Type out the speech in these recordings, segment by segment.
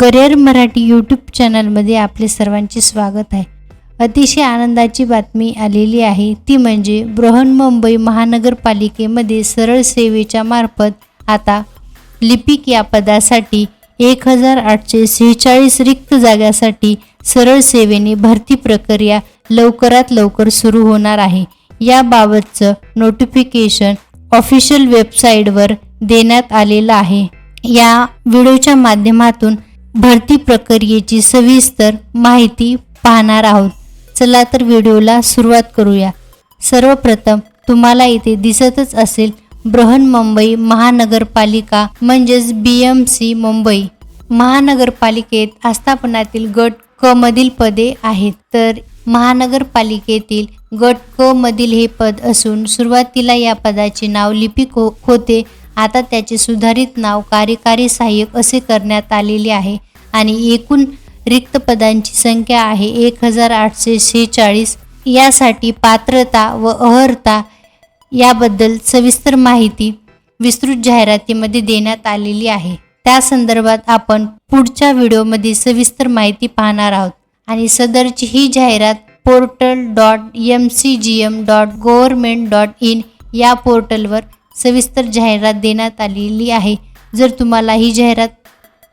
Career Marathi YouTube चॅनलमध्ये आपले सर्वांचे स्वागत आहे। अतिशय आनंदाची बातमी आलेली आहे, ती म्हणजे बृहन्मुंबई महानगरपालिकेमध्ये सरळ सेवेच्या मार्फत आता लिपिक या पदासाठी 1846 रिक्त जागांसाठी सरळ सेवेने भरती प्रक्रिया लवकरात लवकर सुरू होणार आहे। याबाबतचं नोटिफिकेशन ऑफिशियल वेबसाईटवर देण्यात आलेलं आहे। या व्हिडिओच्या माध्यमातून भरती प्रक्रियेची सविस्तर माहिती पाहणार आहोत। चला तर व्हिडिओला सुरुवात करूया। सर्वप्रथम तुम्हाला इथे दिसतच असेल बृहन्मुंबई महानगरपालिका म्हणजेच BMC मुंबई। महानगरपालिकेत आस्थापनातील गट क मधील पदे आहेत। तर महानगरपालिकेतील गट क मधील हे पद असून सुरुवातीला या पदाचे नाव लिपिक होते। आता त्याचे सुधारित नाव कार्यकारी सहाय्यक असे करण्यात आलेले आहे आणि एकूण रिक्त पदांची संख्या आहे 1846। यासाठी पात्रता व अर्हता याबद्दल सविस्तर माहिती विस्तृत जाहिरातीमध्ये देण्यात आलेली आहे। त्या संदर्भात आपण पुढच्या व्हिडिओमध्ये सविस्तर माहिती पाहणार आहोत आणि सदरची ही जाहिरात portal.mcgm.government.in या पोर्टलवर सविस्तर जाहिरात देण्यात आलेली आहे। जर तुम्हाला ही जाहिरात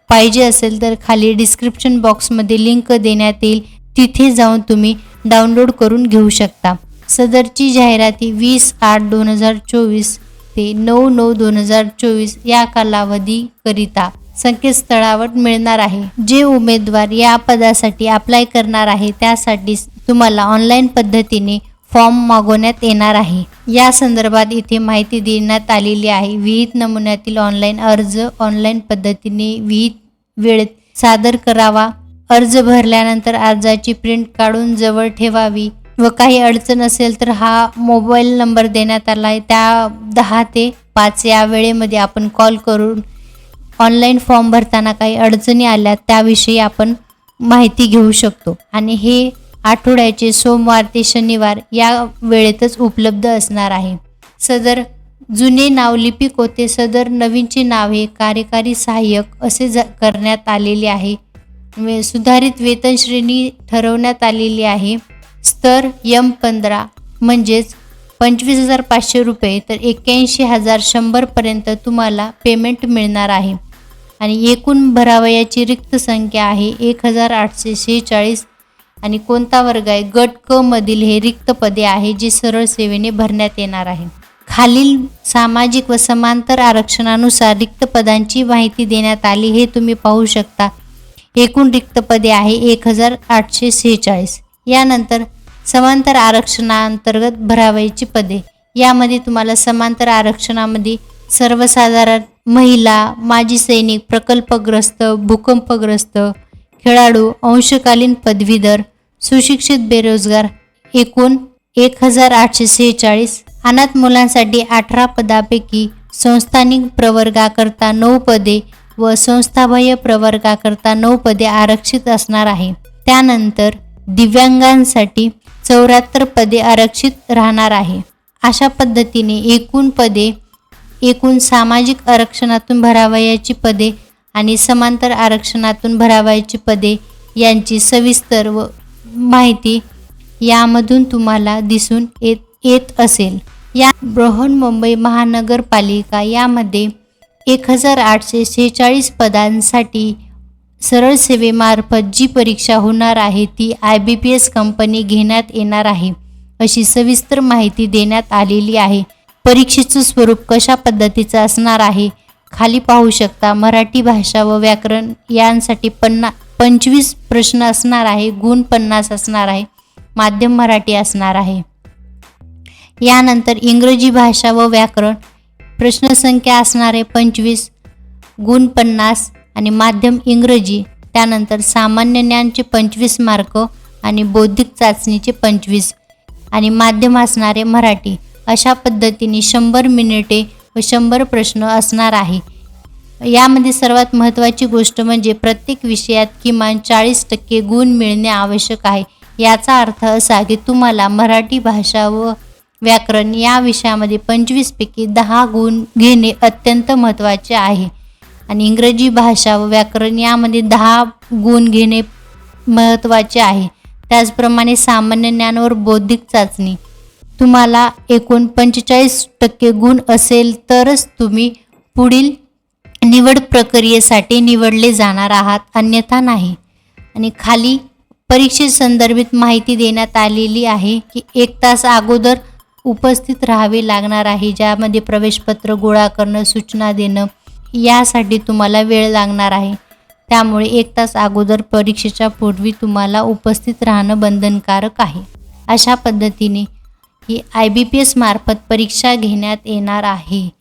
पाहिजे असेल तर खाली डिस्क्रिप्शन बॉक्समध्ये लिंक देण्यात येईल, तिथे जाऊन तुम्ही डाउनलोड करून घेऊ शकता। सदरची जाहिराती 20/8/2024 ते 9/9/2024 या कालावधीकरिता संकेतस्थळावर मिळणार आहे। जे उमेदवार या पदासाठी अप्लाय करणार आहे त्यासाठी तुम्हाला ऑनलाईन पद्धतीने फॉर्म मागवण्यात येणार आहे। या संदर्भात इथे माहिती देण्यात आलेली आहे। विहित नमुन्यातील ऑनलाईन अर्ज ऑनलाईन पद्धतीने विहित वेळेत सादर करावा। अर्ज भरल्यानंतर अर्जाची प्रिंट काढून जवळ ठेवावी व काही अडचण असेल तर हा मोबाईल नंबर देण्यात आला आहे, त्या 10 ते 5 या वेळेमध्ये आपण कॉल करून ऑनलाईन फॉर्म भरताना काही अडचणी आल्या त्याविषयी आपण माहिती घेऊ शकतो आणि हे आठवड्याचे सोमवार ते शनिवार या वेळेतच उपलब्ध असणार आहे। सदर जुने नाव लिपिक होते, सदर नवीनचे नाव हे कार्यकारी सहाय्यक असे करण्यात आलेले आहे। सुधारित वेतन श्रेणी ठरवण्यात आलेली आहे। स्तर M15 म्हणजेच 25,500 रुपये तर 81,100 पर्यंत तुम्हाला पेमेंट मिळणार आहे आणि एकूण भरावयाची रिक्त संख्या आहे 1846 आणि कोणता वर्ग आहे गट क मधील हे रिक्त पदे आहे जे सरळ सेवेने भरण्यात येणार आहे। खालील सामाजिक व समांतर आरक्षणानुसार रिक्त पदांची माहिती देण्यात आली, हे तुम्ही पाहू शकता। एकूण रिक्त पदे आहे 1846। यानंतर समांतर आरक्षणाअंतर्गत भरावयाची पदे, यामध्ये तुम्हाला समांतर आरक्षणामध्ये सर्वसाधारण, महिला, माजी सैनिक, प्रकल्पग्रस्त, भूकंपग्रस्त, खेळाडू, अंशकालीन पदवीधर, सुशिक्षित बेरोजगार एकूण 1846। अनाथ मुलांसाठी 18 पदापैकी संस्थानिक प्रवर्गाकरता 9 पदे व संस्थाबाह्य प्रवर्गाकरता 9 पदे आरक्षित असणार आहे। त्यानंतर दिव्यांगांसाठी 74 पदे आरक्षित राहणार आहे। अशा पद्धतीने एकूण पदे एकूण सामाजिक आरक्षणातून भरावयाची पदे आणि समांतर आरक्षणातून भरावयाची पदे यांची सविस्तर व माहिती यामधून तुम्हाला दिसून येत असेल। या बृहन्मुंबई महानगरपालिका यामध्ये 1846 पदांसाठी सरळ सेवेमार्फत जी परीक्षा होणार आहे ती IBPS कंपनी घेण्यात येणार आहे, अशी सविस्तर माहिती देण्यात आलेली आहे। परीक्षेचं स्वरूप कशा पद्धतीचं असणार आहे खाली पाहू शकता। मराठी भाषा व व्याकरण यांसाठी 25 प्रश्न असणार आहे, गुण 50 असणार आहे, माध्यम मराठी असणार आहे। यानंतर इंग्रजी भाषा व व्याकरण प्रश्नसंख्या असणार आहे 25, गुण 50 आणि माध्यम इंग्रजी। त्यानंतर सामान्य ज्ञानचे 25 मार्क आणि बौद्धिक चाचणीचे 25 आणि माध्यम असणारे मराठी। अशा पद्धतीने 100 मिनिटे व 100 प्रश्न असणार आहे। यामध्ये सर्वात महत्त्वाची गोष्ट म्हणजे प्रत्येक विषयात किमान 40% गुण मिळणे आवश्यक आहे। याचा अर्थ असा की तुम्हाला मराठी भाषा व व्याकरण या विषयामध्ये 25 पैकी 10 गुण घेणे अत्यंत महत्त्वाचे आहे। आणि इंग्रजी भाषा व व्याकरण यामध्ये 10 गुण घेणे महत्त्वाचे आहे. त्याचप्रमाणे सामान्य ज्ञानावर बौद्धिक चाचणी. तुम्हाला एकूण 45% गुण असेल तरच तुम्ही पुढील निवड प्रक्रियेसाठी निवडले जाणार आहात, अन्यथा नाही. आणि खाली परीक्षेसंदर्भित माहिती देण्यात आलेली आहे की 1 तास अगोदर उपस्थित राहावे लागणार आहे, ज्यामध्ये प्रवेशपत्र गोळा करणं, सूचना देणं यासाठी तुम्हाला वेळ लागणार आहे. त्यामुळे 1 तास अगोदर परीक्षेच्या पूर्वी तुम्हाला उपस्थित राहणं बंधनकारक आहे. अशा पद्धतीने ही IBPS मार्फत परीक्षा घेण्यात येणार आहे.